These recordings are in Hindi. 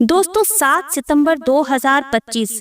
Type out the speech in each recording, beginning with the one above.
दोस्तों 7 सितंबर 2025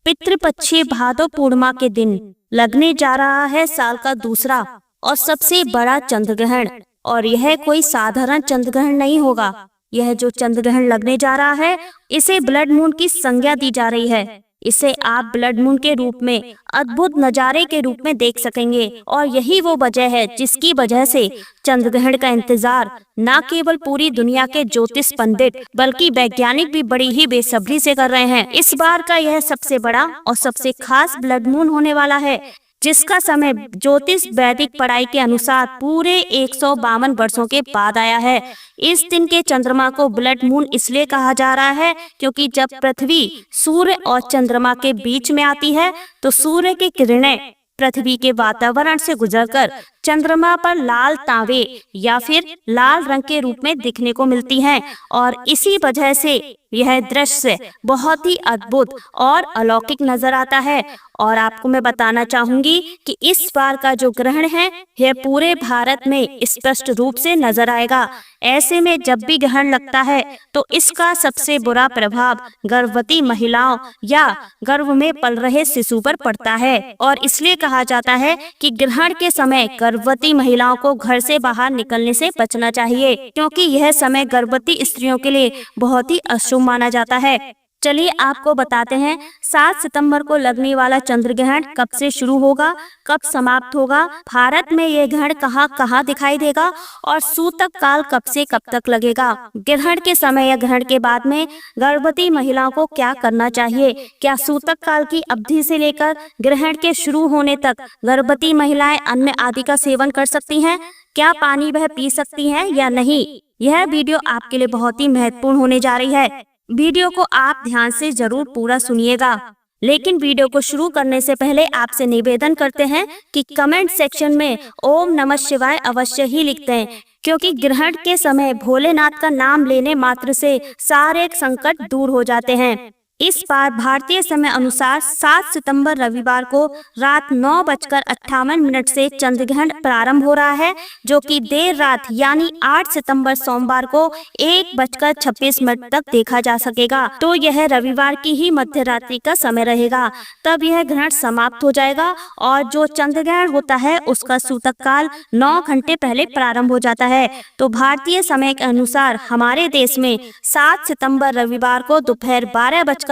पितृपक्षीय भादो पूर्णिमा के दिन लगने जा रहा है साल का दूसरा और सबसे बड़ा चंद्र ग्रहण। और यह कोई साधारण चंद्र ग्रहण नहीं होगा। यह जो चंद्र ग्रहण लगने जा रहा है इसे ब्लड मून की संज्ञा दी जा रही है। इसे आप ब्लड मून के रूप में अद्भुत नजारे के रूप में देख सकेंगे। और यही वो वजह है जिसकी वजह से चंद्र ग्रहण का इंतजार न केवल पूरी दुनिया के ज्योतिष पंडित बल्कि वैज्ञानिक भी बड़ी ही बेसब्री से कर रहे हैं। इस बार का यह सबसे बड़ा और सबसे खास ब्लड मून होने वाला है, जिसका समय ज्योतिष वैदिक पढ़ाई के अनुसार पूरे 152 वर्षों के बाद आया है। इस दिन के चंद्रमा को ब्लड मून इसलिए कहा जा रहा है क्योंकि जब पृथ्वी सूर्य और चंद्रमा के बीच में आती है तो सूर्य की किरणें पृथ्वी के वातावरण से गुजरकर चंद्रमा पर लाल तांबे या फिर लाल रंग के रूप में दिखने को मिलती हैं। और इसी वजह से यह दृश्य बहुत ही अद्भुत और अलौकिक नजर आता है। और आपको मैं बताना चाहूंगी कि इस बार का जो ग्रहण है यह पूरे भारत में स्पष्ट रूप से नजर आएगा। ऐसे में जब भी ग्रहण लगता है तो इसका सबसे बुरा प्रभाव गर्भवती महिलाओं या गर्भ में पल रहे शिशु पर पड़ता है। और इसलिए कहा जाता है कि ग्रहण के समय गर्भवती महिलाओं को घर से बाहर निकलने से बचना चाहिए, क्योंकि यह समय गर्भवती स्त्रियों के लिए बहुत ही अशुभ माना जाता है। चलिए आपको बताते हैं 7 सितंबर को लगने वाला चंद्र ग्रहण कब से शुरू होगा, कब समाप्त होगा, भारत में यह ग्रहण कहाँ दिखाई देगा और सूतक काल कब से कब तक लगेगा। ग्रहण के समय या ग्रहण के बाद में गर्भवती महिलाओं को क्या करना चाहिए, क्या सूतक काल की अवधि से लेकर ग्रहण के शुरू होने तक गर्भवती महिलाएं अन्न आदि का सेवन कर सकती हैं, क्या पानी वह पी सकती हैं या नहीं। यह वीडियो आपके लिए बहुत ही महत्वपूर्ण होने जा रही है। वीडियो को आप ध्यान से जरूर पूरा सुनिएगा। लेकिन वीडियो को शुरू करने से पहले आपसे निवेदन करते हैं कि कमेंट सेक्शन में ओम नमः शिवाय अवश्य ही लिखते हैं, क्योंकि ग्रहण के समय भोलेनाथ का नाम लेने मात्र से सारे संकट दूर हो जाते हैं। इस बार भारतीय समय अनुसार 7 सितंबर रविवार को रात 9:58 से चंद्र ग्रहण प्रारंभ हो रहा है, जो कि देर रात यानी 8 सितंबर सोमवार को 1:26 तक देखा जा सकेगा। तो यह रविवार की ही मध्य रात्रि का समय रहेगा, तब यह ग्रहण समाप्त हो जाएगा। और जो चंद्र ग्रहण होता है उसका सूतक काल 9 घंटे पहले प्रारंभ हो जाता है। तो भारतीय समय के अनुसार हमारे देश में 7 सितंबर रविवार को दोपहर 12:58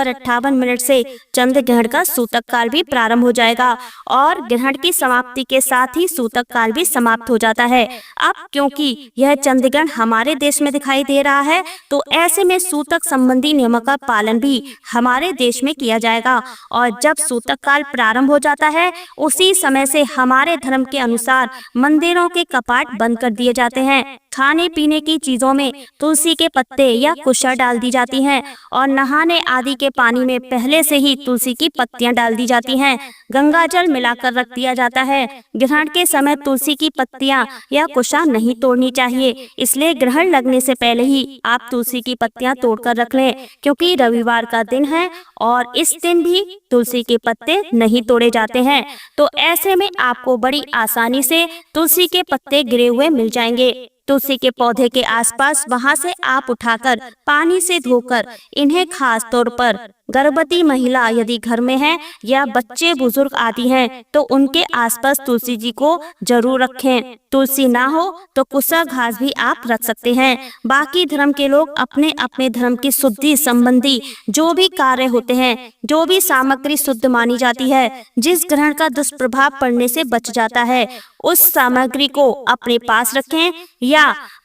से चंद्र ग्रहण का सूतक काल भी प्रारंभ हो जाएगा और ग्रहण की समाप्ति के साथ ही सूतक काल भी समाप्त हो जाता है। अब क्योंकि यह चंद्र ग्रहण हमारे देश में दिखाई दे रहा है तो ऐसे में सूतक संबंधी नियमों का पालन भी हमारे देश में किया जाएगा। और जब सूतक काल प्रारंभ हो जाता है उसी समय से हमारे धर्म के अनुसार मंदिरों के कपाट बंद कर दिए जाते हैं। खाने पीने की चीजों में तुलसी के पत्ते या कुशा डाल दी जाती हैं और नहाने आदि के पानी में पहले से ही तुलसी की पत्तियां डाल दी जाती हैं। गंगा जल मिलाकर रख दिया जाता है। ग्रहण के समय तुलसी की पत्तियां या कुशा नहीं तोड़नी चाहिए, इसलिए ग्रहण लगने से पहले ही आप तुलसी की पत्तियां तोड़कर रख लें, क्योंकि रविवार का दिन है और इस दिन भी तुलसी के पत्ते नहीं तोड़े जाते हैं। तो ऐसे में आपको बड़ी आसानी से तुलसी के पत्ते गिरे हुए मिल जाएंगे। तुलसी के पौधे के आसपास वहां से आप उठाकर पानी से धोकर इन्हें खास तौर पर गर्भवती महिला यदि घर में है या बच्चे बुजुर्ग आदि हैं तो उनके आसपास तुलसी जी को जरूर रखें। तुलसी ना हो तो कुशा घास भी आप रख सकते हैं। बाकी धर्म के लोग अपने अपने धर्म की शुद्धि संबंधी जो भी कार्य होते हैं, जो भी सामग्री शुद्ध मानी जाती है, जिस ग्रहण का दुष्प्रभाव पड़ने से बच जाता है, उस सामग्री को अपने पास रखें या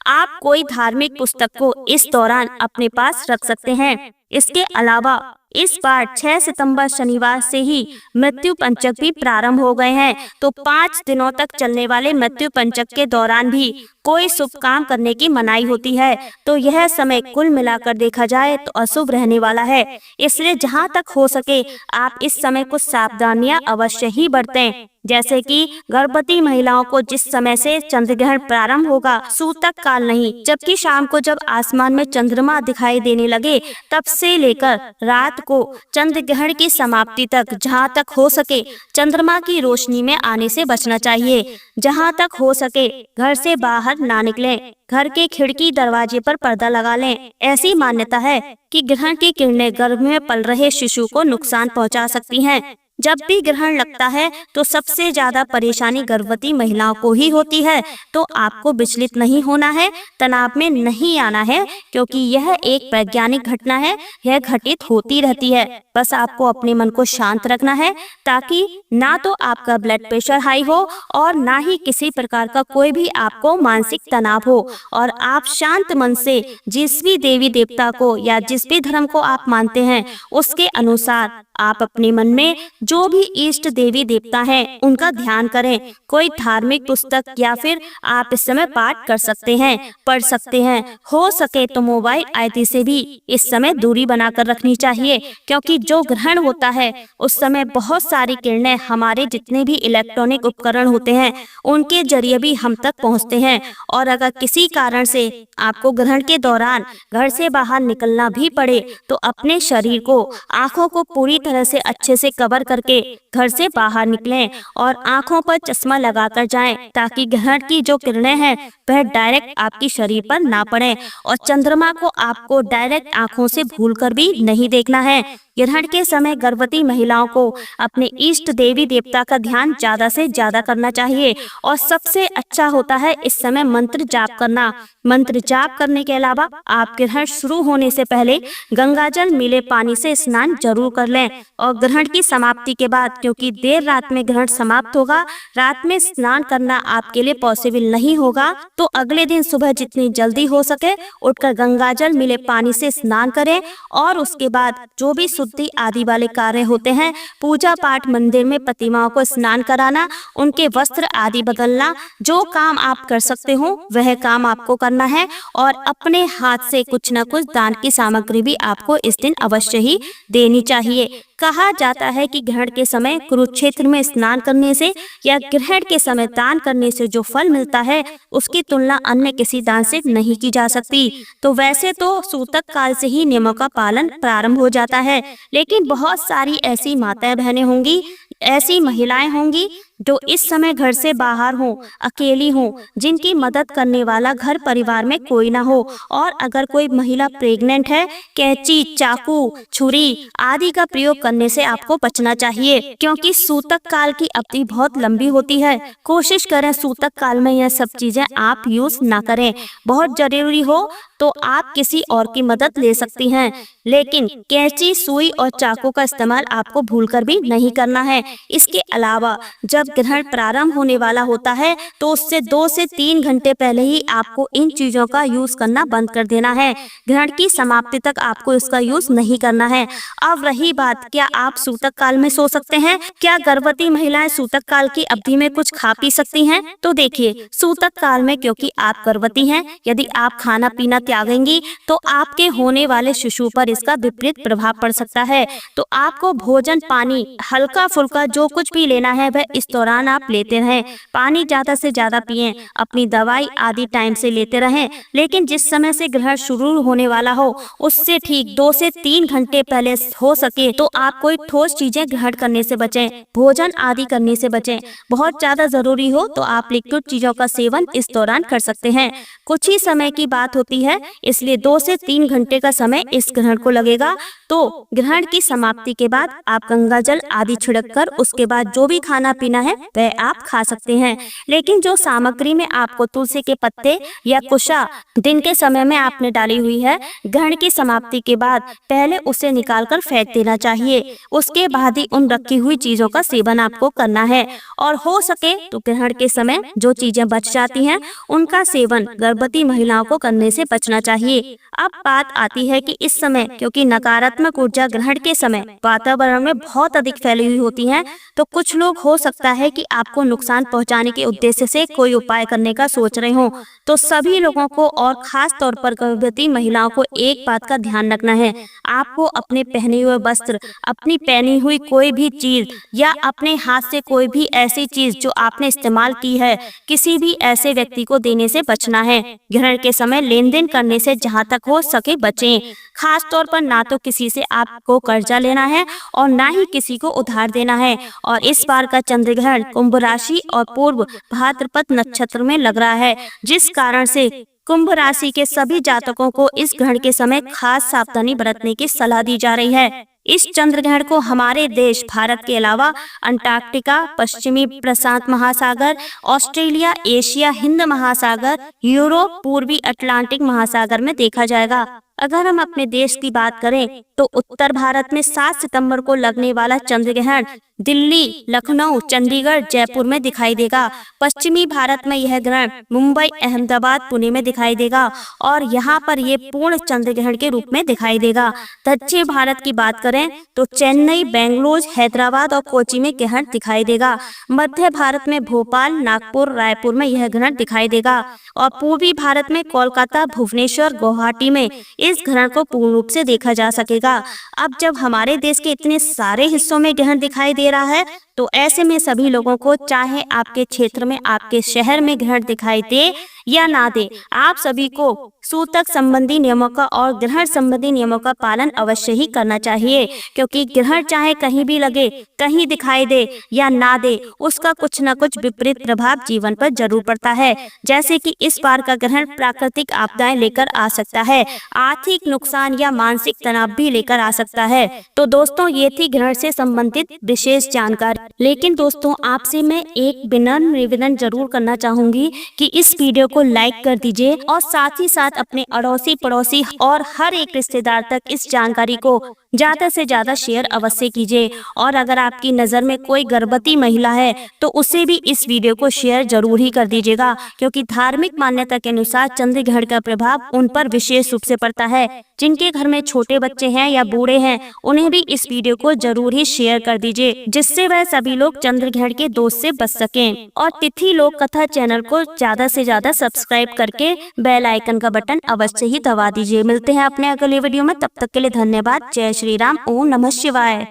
आप कोई धार्मिक पुस्तक को इस दौरान अपने पास रख सकते हैं। इसके अलावा इस बार 6 सितंबर शनिवार से ही मृत्यु पंचक भी प्रारंभ हो गए हैं। तो 5 दिनों तक चलने वाले मृत्यु पंचक के दौरान भी कोई शुभ काम करने की मनाही होती है। तो यह समय कुल मिलाकर देखा जाए तो अशुभ रहने वाला है। इसलिए जहां तक हो सके आप इस समय कुछ सावधानियां अवश्य ही बरतें, जैसे कि गर्भवती महिलाओं को जिस समय से चंद्र ग्रहण प्रारंभ होगा सूतक काल नहीं, जबकि शाम को जब आसमान में चंद्रमा दिखाई देने लगे तब से लेकर रात को चंद्र ग्रहण की समाप्ति तक जहाँ तक हो सके चंद्रमा की रोशनी में आने से बचना चाहिए। जहाँ तक हो सके घर से बाहर ना निकलें। घर के खिड़की दरवाजे पर पर्दा लगा लें। ऐसी मान्यता है कि ग्रहण की किरणें गर्भ में पल रहे शिशु को नुकसान पहुंचा सकती हैं। जब भी ग्रहण लगता है तो सबसे ज्यादा परेशानी गर्भवती महिलाओं को ही होती है। तो आपको विचलित नहीं होना है, तनाव में नहीं आना है, क्योंकि यह एक वैज्ञानिक घटना है। यह घटित होती रहती है। बस आपको अपने मन को शांत रखना है ताकि ना तो आपका ब्लड प्रेशर हाई हो और ना ही किसी प्रकार का कोई भी आपको मानसिक तनाव हो। और आप शांत मन से जिस भी देवी देवता को या जिस भी धर्म को आप मानते हैं उसके अनुसार आप अपने मन में जो भी इष्ट देवी देवता हैं उनका ध्यान करें। कोई धार्मिक पुस्तक या फिर आप इस समय पाठ कर सकते हैं, पढ़ सकते हैं। हो सके तो मोबाइल आदि से भी इस समय दूरी बनाकर रखनी चाहिए, क्योंकि जो ग्रहण होता है उस समय बहुत सारी किरणें हमारे जितने भी इलेक्ट्रॉनिक उपकरण होते हैं उनके जरिए भी हम तक पहुंचते हैं। और अगर किसी कारण से आपको ग्रहण के दौरान घर से बाहर निकलना भी पड़े तो अपने शरीर को, आंखों को पूरी तरह से अच्छे से कवर करके घर से बाहर निकलें और आंखों पर चश्मा लगाकर जाएं, ताकि ग्रहण की जो किरणें हैं वह डायरेक्ट आपकी शरीर पर ना पड़े। और चंद्रमा को आपको डायरेक्ट आंखों से भूलकर भी नहीं देखना है। ग्रहण के समय गर्भवती महिलाओं को अपने इष्ट देवी देवता का ध्यान ज्यादा से ज्यादा करना चाहिए। और सबसे अच्छा होता है इस समय मंत्र जाप करना। मंत्र जाप करने के अलावा आप ग्रहण शुरू होने से पहले गंगाजल मिले पानी से स्नान जरूर कर लें। और ग्रहण की समाप्ति के बाद, क्योंकि देर रात में ग्रहण समाप्त होगा, रात में स्नान करना आपके लिए पॉसिबल नहीं होगा, तो अगले दिन सुबह जितनी जल्दी हो सके उठकर गंगाजल मिले पानी से स्नान करें। और उसके बाद जो भी शुद्धि आदि वाले कार्य होते हैं, पूजा पाठ, मंदिर में प्रतिमाओं को स्नान कराना, उनके वस्त्र आदि बदलना, जो काम आप कर सकते हो वह काम आपको करना है। और अपने हाथ से कुछ न कुछ दान की सामग्री भी आपको इस दिन अवश्य ही देनी चाहिए। कहा जाता है कि ग्रहण के समय कुरुक्षेत्र में स्नान करने से या ग्रहण के समय दान करने से जो फल मिलता है उसकी तुलना अन्य किसी दान से नहीं की जा सकती। तो वैसे तो सूतक काल से ही नियमों का पालन प्रारंभ हो जाता है, लेकिन बहुत सारी ऐसी माताएं बहनें होंगी, ऐसी महिलाएं होंगी जो इस समय घर से बाहर हो, अकेली हो, जिनकी मदद करने वाला घर परिवार में कोई ना हो। और अगर कोई महिला प्रेग्नेंट है, कैंची, चाकू, छुरी आदि का प्रयोग करने से आपको बचना चाहिए, क्योंकि सूतक काल की अवधि बहुत लंबी होती है। कोशिश करें सूतक काल में यह सब चीजें आप यूज ना करें। बहुत जरूरी हो तो आप किसी और की मदद ले सकती हैं, लेकिन कैंची, सुई और चाकू का इस्तेमाल आपको भूलकर भी नहीं करना है। इसके अलावा जब ग्रहण प्रारंभ होने वाला होता है तो उससे 2 से 3 घंटे पहले ही आपको इन चीजों का यूज करना बंद कर देना है। ग्रहण की समाप्ति तक आपको इसका यूज नहीं करना है। अब रही बात, क्या आप सूतक काल में सो सकते हैं? क्या गर्भवती महिलाएं सूतक काल की अवधि में कुछ खा पी सकती हैं? तो देखिए, सूतक काल में क्योंकि आप गर्भवती हैं, यदि आप खाना पीना त्यागेंगी तो आपके होने वाले शिशु पर इसका विपरीत प्रभाव पड़ सकता है। तो आपको भोजन, पानी, हल्का फुल्का जो कुछ भी लेना है वह इस दौरान आप लेते रहें। पानी ज्यादा से ज्यादा पिएं, अपनी दवाई आदि टाइम से लेते रहें। लेकिन जिस समय से ग्रहण शुरू होने वाला हो उससे ठीक 2 से 3 घंटे पहले हो सके तो आप कोई ठोस चीजें ग्रहण करने से बचें, भोजन आदि करने से बचें। बहुत ज्यादा जरूरी हो तो आप लिक्विड चीजों का सेवन इस दौरान कर सकते हैं। कुछ ही समय की बात होती है, इसलिए 2 से 3 घंटे का समय इस ग्रहण को लगेगा। तो ग्रहण की समाप्ति के बाद आप गंगाजल आदि छिड़ककर उसके बाद जो भी खाना पीना है वह आप खा सकते हैं। लेकिन जो सामग्री में आपको तुलसी के पत्ते या कुशा दिन के समय में आपने डाली हुई है, ग्रहण की समाप्ति के बाद पहले उसे निकालकर फेंक देना चाहिए। उसके बाद ही उन रखी हुई चीजों का सेवन आपको करना है। और हो सके तो ग्रहण के समय जो चीजें बच जाती हैं उनका सेवन गर्भवती महिलाओं को करने से बचना चाहिए। अब बात आती है कि इस समय क्योंकि नकारात्मक ऊर्जा ग्रहण के समय वातावरण में बहुत अधिक फैली हुई होती है, तो कुछ लोग हो सकता है कि आपको नुकसान पहुंचाने के उद्देश्य से कोई उपाय करने का सोच रहे हो, तो सभी लोगों को और खास तौर पर गर्भवती महिलाओं को एक बात का ध्यान रखना है। आपको अपने पहने हुए वस्त्र, अपनी पहनी हुई कोई भी चीज या अपने हाथ से कोई भी ऐसी चीज जो आपने इस्तेमाल की है, किसी भी ऐसे व्यक्ति को देने से बचना है। ग्रहण के समय लेन देन करने से जहाँ तक हो सके बचें। खास तौर पर ना तो किसी से आपको कर्जा लेना है और ना ही किसी को उधार देना है। और इस बार का चंद्र ग्रहण कुंभ राशि और पूर्व भाद्रपद नक्षत्र में लग रहा है, जिस कारण से कुंभ राशि के सभी जातकों को इस ग्रहण के समय खास सावधानी बरतने की सलाह दी जा रही है। इस चंद्र ग्रहण को हमारे देश भारत के अलावा अंटार्कटिका, पश्चिमी प्रशांत महासागर, ऑस्ट्रेलिया, एशिया, हिंद महासागर, यूरोप, पूर्वी अटलांटिक महासागर में देखा जाएगा। अगर हम अपने देश की बात करें तो उत्तर भारत में 7 सितंबर को लगने वाला चंद्र ग्रहण दिल्ली, लखनऊ, चंडीगढ़, जयपुर में दिखाई देगा। पश्चिमी भारत में यह ग्रहण मुंबई, अहमदाबाद, पुणे में दिखाई देगा और यहाँ पर ये पूर्ण चंद्र ग्रहण के रूप में दिखाई देगा। दक्षिण भारत की बात करें तो चेन्नई, बेंगलुरु, हैदराबाद और कोची में ग्रहण दिखाई देगा। मध्य भारत में भोपाल, नागपुर, रायपुर में यह ग्रहण दिखाई देगा और पूर्वी भारत में कोलकाता, भुवनेश्वर, गुवाहाटी में इस ग्रहण को पूर्ण रूप से देखा जा सकेगा। अब जब हमारे देश के इतने सारे हिस्सों में ग्रहण दिखाई दे रहा है, तो ऐसे में सभी लोगों को, चाहे आपके क्षेत्र में, आपके शहर में ग्रहण दिखाई दे या ना दे, आप सभी को सूतक संबंधी नियमों का और ग्रहण संबंधी नियमों का पालन अवश्य ही करना चाहिए, क्योंकि ग्रहण चाहे कहीं भी लगे, कहीं दिखाई दे या ना दे, उसका कुछ न कुछ विपरीत प्रभाव जीवन पर जरूर पड़ता है। जैसे कि इस बार का ग्रहण प्राकृतिक आपदाएं लेकर आ सकता है, आर्थिक नुकसान या मानसिक तनाव भी लेकर आ सकता है। तो दोस्तों, ये थी ग्रहण से संबंधित विशेष जानकारी। लेकिन दोस्तों, आपसे मैं एक विनम्र निवेदन जरूर करना चाहूंगी कि इस वीडियो को लाइक कर दीजिए और साथ ही साथ अपने अड़ोसी पड़ोसी और हर एक रिश्तेदार तक इस जानकारी को ज्यादा से ज्यादा शेयर अवश्य कीजिए। और अगर आपकी नजर में कोई गर्भवती महिला है तो उसे भी इस वीडियो को शेयर जरूर ही कर दीजिएगा, क्योंकि धार्मिक मान्यता के अनुसार चंद्र ग्रहण का प्रभाव उन पर विशेष रूप से पड़ता है। जिनके घर में छोटे बच्चे हैं या बूढ़े हैं, उन्हें भी इस वीडियो को जरूर ही शेयर कर दीजिए, जिससे वह सभी लोग चंद्र ग्रहण के दोष से बच सकें। और तिथि लोक कथा चैनल को ज्यादा से ज्यादा सब्सक्राइब करके बेल आइकन का बटन अवश्य ही दबा दीजिए। मिलते हैं अपने अगले वीडियो में, तब तक के लिए धन्यवाद। जय श्री राम। ओम नमः शिवाय।